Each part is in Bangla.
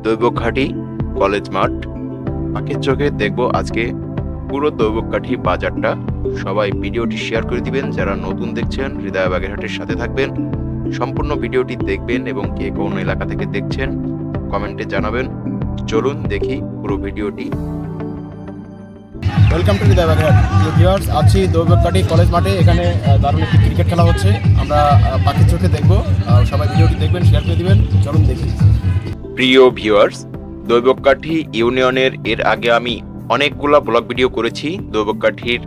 দৈবঘাটি কলেজ মাঠ। পাখির চোখে দেখবো আজকে পুরো দৈবঘাটি বাজারটা। সবাই ভিডিওটি শেয়ার করে দিবেন, যারা নতুন দেখছেন হৃদয় বাগেরহাটের সাথে থাকবেন, সম্পূর্ণ ভিডিওটি দেখবেন এবং কে কোন এলাকা থেকে দেখছেন কমেন্টে জানাবেন। চলুন দেখি পুরো ভিডিওটি। Welcome to Hriday Bagerhat viewers. আছি দৈবঘাটি কলেজ মাঠে। এখানে দারুণ একটি ক্রিকেট খেলা হচ্ছে, আমরা পাখির চোখে দেখবো। সবাই ভিডিওটি দেখবেন, শেয়ার করে দিবেন। চলুন দেখি। প্রিয় ভিউয়ার্স, দৈবঘাটি ইউনিয়নের এর আগে আমি অনেকগুলা ব্লগ ভিডিও করেছি। দৈবঘাটির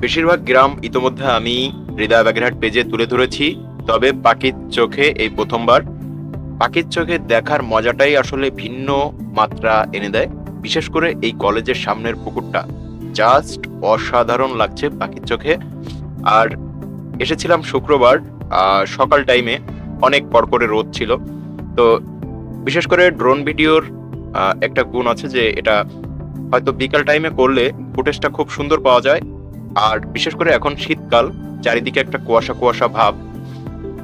বেশিরভাগ গ্রাম ইতোমধ্যে আমি হৃদয় বাগেরহাট পেজে তুলে ধরেছি, তবে পাখির চোখে এই প্রথমবার। পাখির চোখে দেখার মজাটাই আসলে ভিন্ন মাত্রা এনে দেয়। বিশেষ করে এই কলেজের সামনের পুকুরটা জাস্ট অসাধারণ লাগছে পাখির চোখে। আর এসেছিলাম শুক্রবার সকাল টাইমে, অনেক কড়কড়ে রোদ ছিল। তো বিশেষ করে ড্রোন ভিডিওর একটা গুণ আছে যে এটা হয়তো বিকাল টাইমে করলে ফুটেজটা খুব সুন্দর পাওয়া যায়। আর বিশেষ করে এখন শীতকাল, চারিদিকে একটা কুয়াশা কুয়াশা ভাব।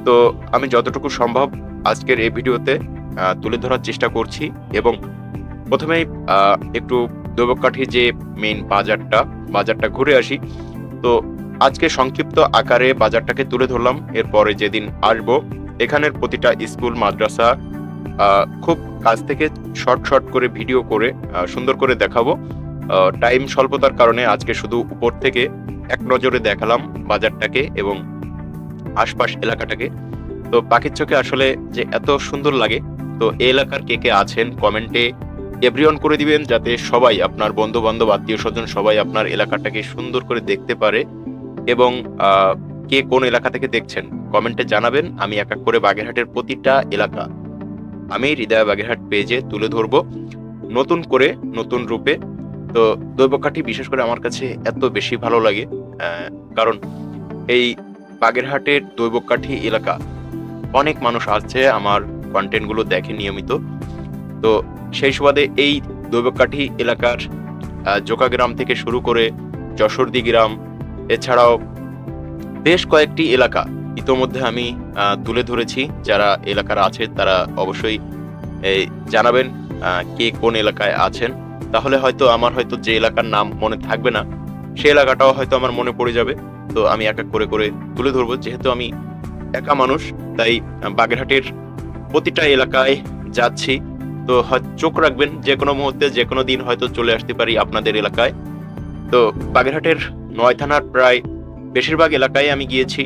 তো আমি যতটুকু সম্ভব আজকের এই ভিডিওতে তুলে ধরার চেষ্টা করছি। এবং প্রথমেই একটু দৈবঘাটি যে মেইন বাজারটা ঘুরে আসি। তো আজকে সংক্ষিপ্ত আকারে বাজারটাকে তুলে ধরলাম। এরপরে যেদিন আসবো এখানের প্রতিটা স্কুল মাদ্রাসা খুব কাছ থেকে শর্ট করে ভিডিও করে সুন্দর করে দেখাবো। টাইম স্বল্পতার কারণে আজকে শুধু উপর থেকে এক নজরে দেখালাম বাজারটাকে এবং আশপাশ এলাকাটাকে। তো পাখির চোখে আসলে যে এত সুন্দর লাগে। তো এই এলাকার কে কে আছেন কমেন্টে এভরিওয়ান করে দিবেন, যাতে সবাই আপনার বন্ধু বান্ধব আত্মীয় স্বজন সবাই আপনার এলাকাটাকে সুন্দর করে দেখতে পারে। এবং কে কোন এলাকা থেকে দেখছেন কমেন্টে জানাবেন। আমি এক এক করে বাগেরহাটের প্রতিটা এলাকা আমি হৃদয় বাগেরহাট পেজে তুলে ধরবো নতুন করে, নতুন রূপে। তো দৈবঘাটি বিশেষ করে আমার কাছে এত বেশি ভালো লাগে কারণ এই বাগেরহাটের দৈবঘাটি এলাকা অনেক মানুষ আসছে, আমার কন্টেন্টগুলো দেখে নিয়মিত। তো সেই সুবাদে এই দৈবঘাটি এলাকার জোকা গ্রাম থেকে শুরু করে যশোরদি গ্রাম, এছাড়াও বেশ কয়েকটি এলাকা ইতোমধ্যে আমি তুলে ধরেছি। যারা এলাকার আছে তারা অবশ্যই জানাবেন কে কোন এলাকায় আছেন। তাহলে হয়তো আমার যে এলাকার নাম মনে থাকবে না, সে এলাকাটাও হয়তো আমার মনে পড়ে যাবে। তো আমি এক এক করে তুলে ধরবো। যেহেতু আমি একা মানুষ, তাই বাগেরহাটের প্রতিটা এলাকায় যাচ্ছি। তো চোখ রাখবেন, যে কোনো মুহূর্তে যে কোনো দিন হয়তো চলে আসতে পারি আপনাদের এলাকায়। তো বাগেরহাটের 9 থানার প্রায় বেশিরভাগ এলাকায় আমি গিয়েছি,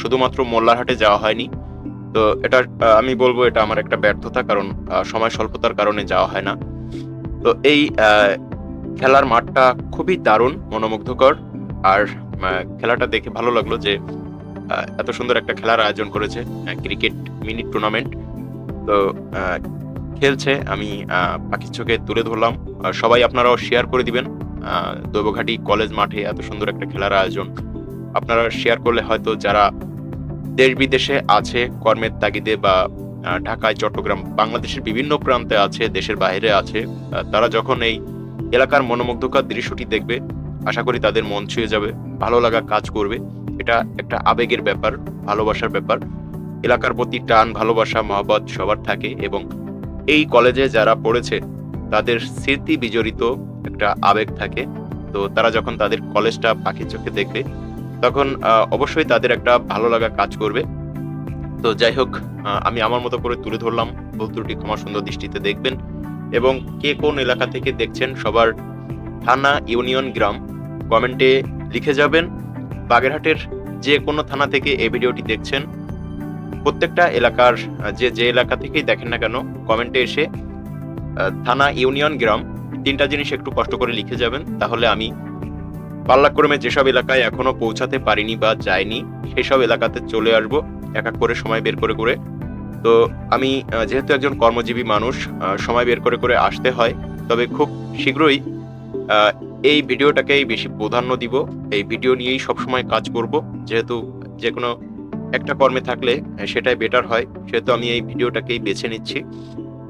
শুধুমাত্র মোল্লারহাটে যাওয়া হয়নি। তো এটা আমি বলবো এটা আমার একটা ব্যর্থতা, কারণ সময় স্বল্পতার কারণে যাওয়া হয় না। তো এই খেলার মাঠটা খুবই দারুণ, মনোমুগ্ধকর। আর খেলাটা দেখে ভালো লাগলো যে এত সুন্দর একটা খেলার আয়োজন করেছে, ক্রিকেট মিনি টুর্নামেন্ট। তো খেলছে, আমি পাখির চোখে তুলে ধরলাম। সবাই আপনারাও শেয়ার করে দিবেন। দৈবঘাটি কলেজ মাঠে এত সুন্দর একটা খেলার আয়োজন আপনারা শেয়ার করলে হয়তো যারা দেশ বিদেশে আছে কর্মের তাগিদে, বা ঢাকায়, চট্টগ্রাম, বাংলাদেশের বিভিন্ন প্রান্তে আছে, দেশের বাইরে আছে, তারা যখন এই এলাকার মনোমুগ্ধকর দৃশ্যটি দেখবে, আশা করি তাদের মন ছুঁয়ে যাবে, ভালো লাগা কাজ করবে। এটা একটা আবেগের ব্যাপার, ভালোবাসার ব্যাপার। এলাকার প্রতি টান, ভালোবাসা, মহব্বত সবার থাকে। এবং এই কলেজে যারা পড়েছে তাদের স্মৃতি বিজড়িত একটা আবেগ থাকে। তো তারা যখন তাদের কলেজটা পাখির চোখে দেখবে, তখন অবশ্যই তাদের একটা ভালো লাগা কাজ করবে। তো যাই হোক, আমি আমার মতো করে তুলে ধরলাম, ভুল ত্রুটি ক্ষমা সুন্দর দৃষ্টিতে দেখবেন। এবং কে কোন এলাকা থেকে দেখছেন সবার থানা, ইউনিয়ন, গ্রাম কমেন্টে লিখে যাবেন। বাগেরহাটের যে কোনো থানা থেকে এই ভিডিওটি দেখছেন, প্রত্যেকটা এলাকার যে এলাকা থেকেই দেখেন না কেন কমেন্টে এসে থানা, ইউনিয়ন, গ্রাম 3টা জিনিস একটু কষ্ট করে লিখে যাবেন। তাহলে আমি পাল্লাক্রমে যেসব এলাকায় এখনো পৌঁছাতে পারিনি বা যাইনি, সেসব এলাকাতে চলে আসব এক এক করে সময় বের করে। তো আমি যেহেতু একজন কর্মজীবী মানুষ, সময় বের করে আসতে হয়। তবে খুব শীঘ্রই এই ভিডিওটাকেই বেশি প্রাধান্য দিব, এই ভিডিও নিয়েই সবসময় কাজ করব। যেহেতু যে কোনো একটা কর্মে থাকলে সেটাই বেটার হয়, সেহেতু আমি এই ভিডিওটাকেই বেছে নিচ্ছি।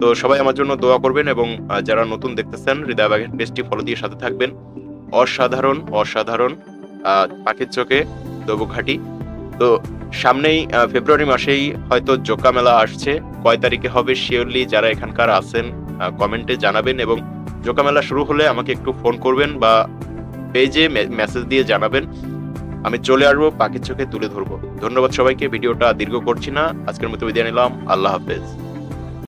তো সবাই আমার জন্য দোয়া করবেন এবং যারা নতুন দেখতেছেন হৃদয় বাগেরহাট পেজটি ফলো দিয়ে সাথে থাকবেন। অসাধারণ পাখির চোখে দৈবঘাটি। তো সামনেই ফেব্রুয়ারি মাসেই হয়তো জোকা মেলা আসছে, কয় তারিখে হবে শিওরলি যারা এখানকার আছেন কমেন্টে জানাবেন, এবং জোকা মেলা শুরু হলে আমাকে একটু ফোন করবেন বা পেজে মেসেজ দিয়ে জানাবেন। আমি চলে আসবো, পাখির চোখে তুলে ধরবো। ধন্যবাদ সবাইকে, ভিডিওটা দীর্ঘ করছি না, আজকের মতো বিদায় নিলাম। আল্লাহ হাফেজ।